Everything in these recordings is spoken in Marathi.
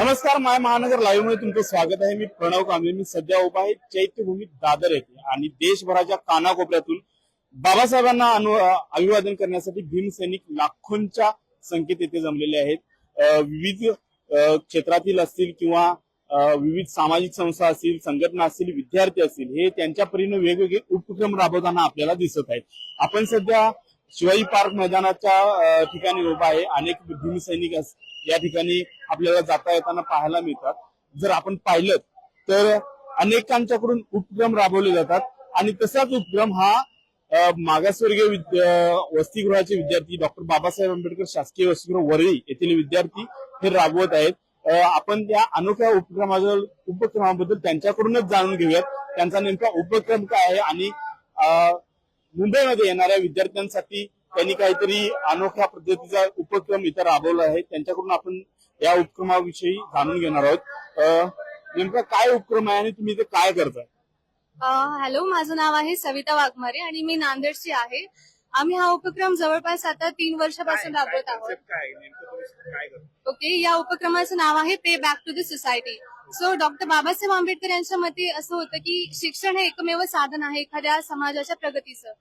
नमस्कार, माय महानगर लाईव्ह मध्ये तुमचं स्वागत आहे. मी प्रणव कांबळे. मी सध्या उभा आहे चैत्यभूमी दादर येथे आणि देशभराच्या कानाकोपऱ्यातून बाबासाहेबांना अभिवादन करण्यासाठी भीमसैनिक लाखोंच्या संख्येत येथे जमलेले आहेत. विविध क्षेत्रातील असतील किंवा विविध सामाजिक संस्था असतील, संघटना असतील, विद्यार्थी असतील, हे त्यांच्या परीने वेगवेगळे उपक्रम राबवताना आपल्याला दिसत आहेत. आपण सध्या शिवाजी पार्क मैदानाच्या ठिकाणी उभा आहे. अनेक भीमसैनिक या ठिकाणी आपल्याला जाता येताना पाहायला मिळतात. जर आपण पाहिलं तर अनेकांच्याकडून उपक्रम राबवले जातात आणि तसाच उपक्रम हा मागासवर्गीय वसतिगृहाचे विद्यार्थी डॉक्टर बाबासाहेब आंबेडकर शासकीय वसतिगृह वरळी येथील विद्यार्थी हे राबवत आहेत. आपण त्या अनोख्या उपक्रमाबद्दल त्यांच्याकडूनच जाणून घेऊयात. त्यांचा नेमका उपक्रम काय आहे आणि मुंबईमध्ये येणाऱ्या विद्यार्थ्यांसाठी त्यांनी काहीतरी अनोख्या पद्धतीचा उपक्रम इथं राबवला आहे. त्यांच्याकडून आपण या उपक्रमाविषयी जाणून घेणार आहोत. नेमका काय उपक्रम आहे आणि तुम्ही इथे काय करताय? हॅलो, माझं नाव आहे सविता वाघमारे आणि मी नांदेडची आहे. आम्ही हा उपक्रम जवळपास आता 3 वर्षापासून राबवत आहोत. ओके, या उपक्रमाचं नाव आहे pay back to the society. So doctor Babasaheb Ambedkar यांच्या मते असं होतं की शिक्षण हे एकमेव साधन आहे एखाद्या समाजाच्या प्रगतीचं.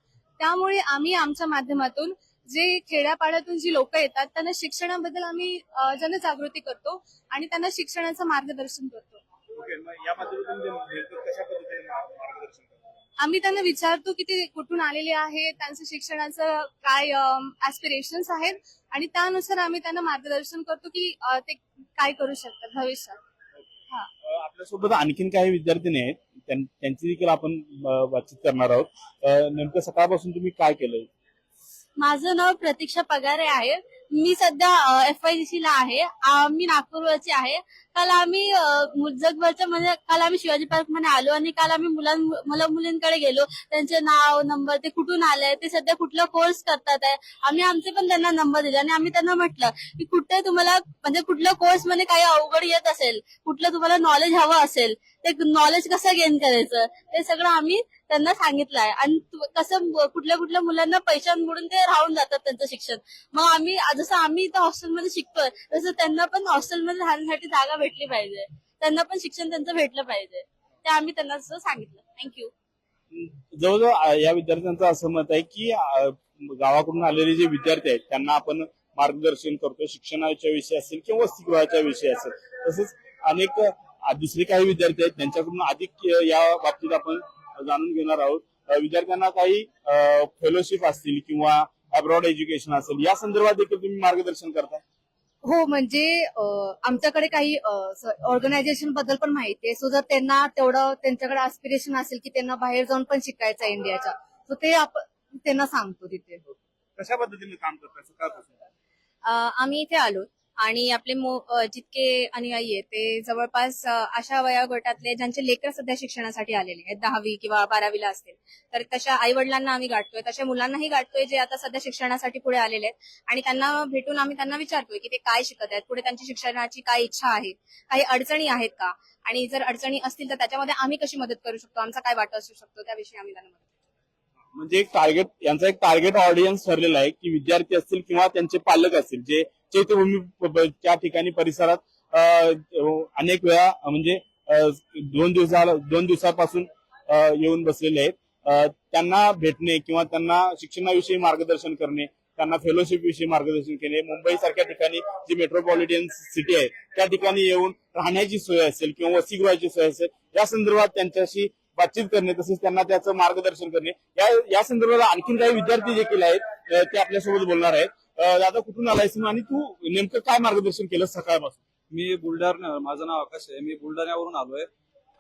त्यामुळे आम्ही आमच्या माध्यमातून जे खेड्यापाड्यातून जी लोक येतात त्यांना शिक्षणाबद्दल आम्ही जनजागृती करतो आणि त्यांना शिक्षणाचं मार्गदर्शन करतो. आम्ही त्यांना विचारतो की ते कुठून आलेले आहेत, त्यांचं शिक्षणाचं काय ऍस्पिरेशन्स आहेत आणि त्यानुसार आम्ही त्यांना मार्गदर्शन करतो की ते काय करू शकतात भविष्यात. आपल्यासोबत आणखीन काही विद्यार्थी आहेत, त्यांची देखील आपण बातचीत करणार आहोत. नेमकं सकाळपासून तुम्ही काय केलंय? माझं नाव प्रतीक्षा पगारे आहे. मी सध्या FYDC ला आहे. मी नागपूरवरची आहे. काल आम्ही जगभरच्या म्हणजे काल आम्ही शिवाजी पार्क मध्ये आलो आणि काल आम्ही मुलींकडे गेलो. त्यांचे नाव, नंबर, ते कुठून आले, ते सध्या कुठला कोर्स करतात आहे. आम्ही आमचे पण त्यांना नंबर दिले आणि आम्ही त्यांना म्हटलं की कुठे तुम्हाला म्हणजे कुठल्या कोर्स मध्ये काही अवघड येत असेल, कुठलं तुम्हाला नॉलेज हवं असेल, ते नॉलेज कसं गेन करायचं ते सगळं आम्ही त्यांना सांगितलं आहे. आणि कसं कुठल्या मुलांना पैशांमुळे ते राहून जातात त्यांचं शिक्षण. मग आम्ही जसं आम्ही इथं हॉस्टेलमध्ये शिकतोय तसं त्यांना पण हॉस्टेलमध्ये राहण्यासाठी जागा भेटली पाहिजे, त्यांना पण शिक्षण त्यांचं भेटलं पाहिजे, ते आम्ही त्यांना सांगितलं. थँक्यू. जवळजवळ या विद्यार्थ्यांचं असं मत आहे की गावाकडून आलेले जे विद्यार्थी आहेत त्यांना आपण मार्गदर्शन करतो, शिक्षणाच्या विषयी असेल किंवा वसतिगृहाच्या विषयी असेल. तसेच अनेक दुसरे काही विद्यार्थी आहेत त्यांच्याकडून अधिक या बाबतीत आपण जाणून घेणार आहोत. विद्यार्थ्यांना काही फेलोशिप असतील किंवा अब्रॉड एज्युकेशन असेल या संदर्भात देखील तुम्ही मार्गदर्शन करताय? हो, म्हणजे आमच्याकडे काही ऑर्गनायझेशन बद्दल पण माहिती आहे. सो जर त्यांना तेवढं त्यांच्याकडे ऍस्पिरेशन असेल की त्यांना बाहेर जाऊन पण शिकायचं आहे इंडियाच्या, तर ते आपण त्यांना सांगतो तिथे. कशा पद्धतीने काम करताय सकाळपासून? आम्ही इथे आलो आणि आपले जितके अनुयायी आहेत ते जवळपास अशा वयोगटातले ज्यांचे लेकर सध्या शिक्षणासाठी आलेले आहेत, 10वी किंवा 12वीला असतील, तर तशा आई वडिलांना आम्ही गाठतोय, तशा मुलांनाही गाठतोय जे आता सध्या शिक्षणासाठी पुढे आलेले आहेत. आणि त्यांना भेटून आम्ही त्यांना विचारतोय की ते काय शिकत आहेत, पुढे त्यांची शिक्षणाची काय इच्छा आहे, काही अडचणी आहेत का, आणि जर अडचणी असतील तर त्याच्यामध्ये आम्ही कशी मदत करू शकतो, आमचा काय वाटा असू शकतो, त्याविषयी आम्ही त्यांना मदत करतो. म्हणजे यांचा एक टार्गेट ऑडियन्स ठरलेला आहे की विद्यार्थी असतील किंवा त्यांचे पालक असतील जे चैत्यभूमी त्या ठिकाणी परिसरात अनेक वेळा म्हणजे 2 दिवसापासून येऊन बसलेले आहेत. त्यांना भेटणे किंवा त्यांना शिक्षणाविषयी मार्गदर्शन करणे, त्यांना फेलोशिप विषयी मार्गदर्शन केले. मुंबई सारख्या ठिकाणी जी मेट्रोपॉलिटन सिटी आहे त्या ठिकाणी येऊन राहण्याची सोय असेल किंवा वसतिगृहाची सोय असेल या संदर्भात त्यांच्याशी बातचीत करणे, तसेच त्यांना त्याचं मार्गदर्शन करणे. या संदर्भात आणखीन काही विद्यार्थी देखील आहेत, ते आपल्यासोबत बोलणार आहेत. दादा, कुठून आलायस आणि तू नेमकं काय मार्गदर्शन केलं सकाळपासून? मी बुलढाणा, माझं नाव आकाश आहे, मी बुलढाण्यावरून आलोय.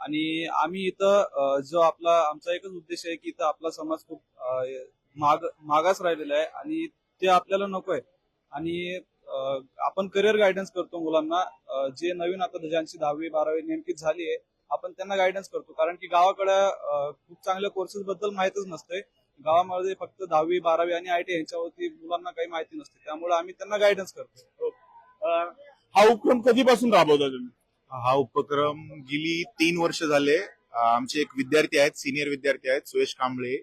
आणि आम्ही इथं जो आमचा एकच उद्देश आहे की इथं आपला समाज खूप मागास राहिलेला आहे आणि ते आपल्याला नकोय. आणि आपण करिअर गायडन्स करतो मुलांना, जे नवीन आता ज्यांची 10वी 12वी नेमकीच झाली आहे, आपण त्यांना गायडन्स करतो. कारण की गावाकडे खूप चांगल्या कोर्सेस बद्दल माहितच नसते. गावामध्ये फक्त 10वी 12वी आणि ITI यांच्यावरती मुलांना काही माहिती नसते, त्यामुळे आम्ही त्यांना गायडन्स करतो. हा उपक्रम कधीपासून राबवता तुम्ही? हा उपक्रम गेली 3 वर्ष झाले. आमचे एक विद्यार्थी आहेत, सिनियर विद्यार्थी आहेत, सुयश कांबळे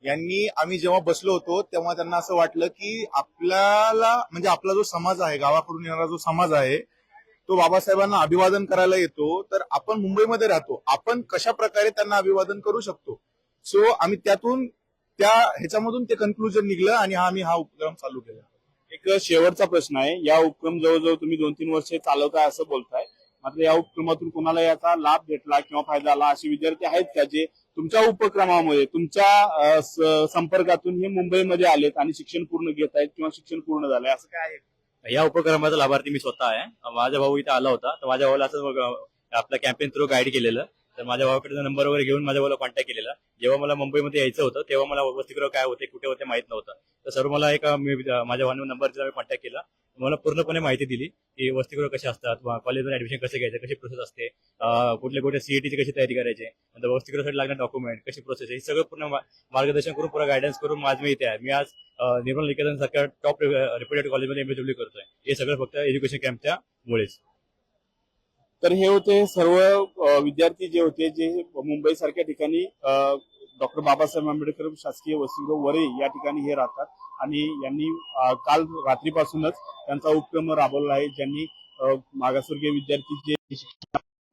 यांनी, आम्ही जेव्हा बसलो होतो तेव्हा त्यांना असं वाटलं की आपल्याला म्हणजे आपला जो समाज आहे, गावाकडून येणारा जो समाज आहे तो बाबासाहेबांना अभिवादन करायला येतो, तर आपण मुंबईमध्ये राहतो, आपण कशा प्रकारे त्यांना अभिवादन करू शकतो. सो आम्ही त्यातून ह्याच्यामधून ते कन्क्लुजन निघलं आणि आम्ही हा उपक्रम चालू केला. एक शेवटचा प्रश्न आहे. या उपक्रम जवळजवळ तुम्ही 2-3 वर्षे चालवताय असं बोलताय, मात्र या उपक्रमातून कोणाला याचा लाभ भेटला किंवा फायदा आला असे विद्यार्थी आहेत का जे तुमच्या उपक्रमामुळे तुमच्या संपर्कातून हे मुंबईमध्ये आलेत आणि शिक्षण पूर्ण घेत आहेत किंवा शिक्षण पूर्ण झालंय असं काय आहे? या उपक्रमाचा लाभार्थी मी स्वतः आहे. माझा भाऊ इथे आला होता, तर माझ्या भावाला असं आपल्या कॅम्पेन थ्रू गाईड केलेलं. तर माझ्या भावाकडे नंबर वगैरे घेऊन माझ्या भावाला कॉन्टॅक्ट केलेला. जेव्हा मला मुंबईमध्ये यायचं होतं तेव्हा मला वसतिगृह काय होते, कुठे होते माहित नव्हतं. तर सर्व मला माझ्या भावाने नंबर कॉन्टॅक्ट केला, मला पूर्णपणे माहिती दिली की वसतिगृह कसे असतात, कॉलेजमध्ये ऍडमिशन कसं घ्यायचं, कशी प्रोसेस असते, कुठल्या सीईटीची कशी तयारी करायची, नंतर वसतिगृहासाठी लागणारे डॉक्युमेंट, कशी प्रोसेस आहे, हे सगळं पूर्ण मार्गदर्शन करून पूर्ण गायडन्स करून माझ मी इथे आहे. मी आज निर्मल निकेतन सारख्या टॉप रेप्युटेड कॉलेजमध्ये एमएसडब्ल्यू करतोय. हे सगळं फक्त एज्युकेशन कॅम्पच्या मुळेच. तर हे होते सर्व विद्यार्थी जे होते जे मुंबई सारख्या ठिकाणी डॉक्टर बाबासाहेब आंबेडकर शासकीय वसतिगृह वरळी या ठिकाणी हे राहतात आणि यांनी काल रात्रीपासूनच त्यांचा उपक्रम राबवला आहे, ज्यांनी मागासवर्गीय विद्यार्थी जे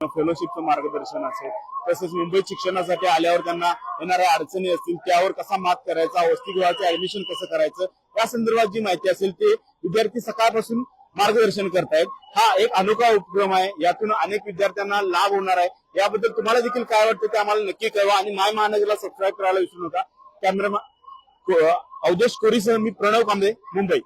फेलोशिपचं मार्गदर्शन असेल, तसेच मुंबईत शिक्षणासाठी आल्यावर त्यांना येणाऱ्या अडचणी असतील त्यावर कसा मात करायचा, वसतिगृहाचं ऍडमिशन कसं करायचं या संदर्भात जी माहिती असेल ते विद्यार्थी सकाळपासून मार्गदर्शन करतायत. हा एक अनोखा उपक्रम आहे, यातून अनेक विद्यार्थ्यांना लाभ होणार आहे. याबद्दल तुम्हाला देखील काय वाटतं ते आम्हाला नक्की कळवा आणि माय महानगरला सबस्क्राईब करायला विसरू नका. कॅमेरामॅन अवधेश कोरीसह मी प्रणव कांबळे, मुंबई.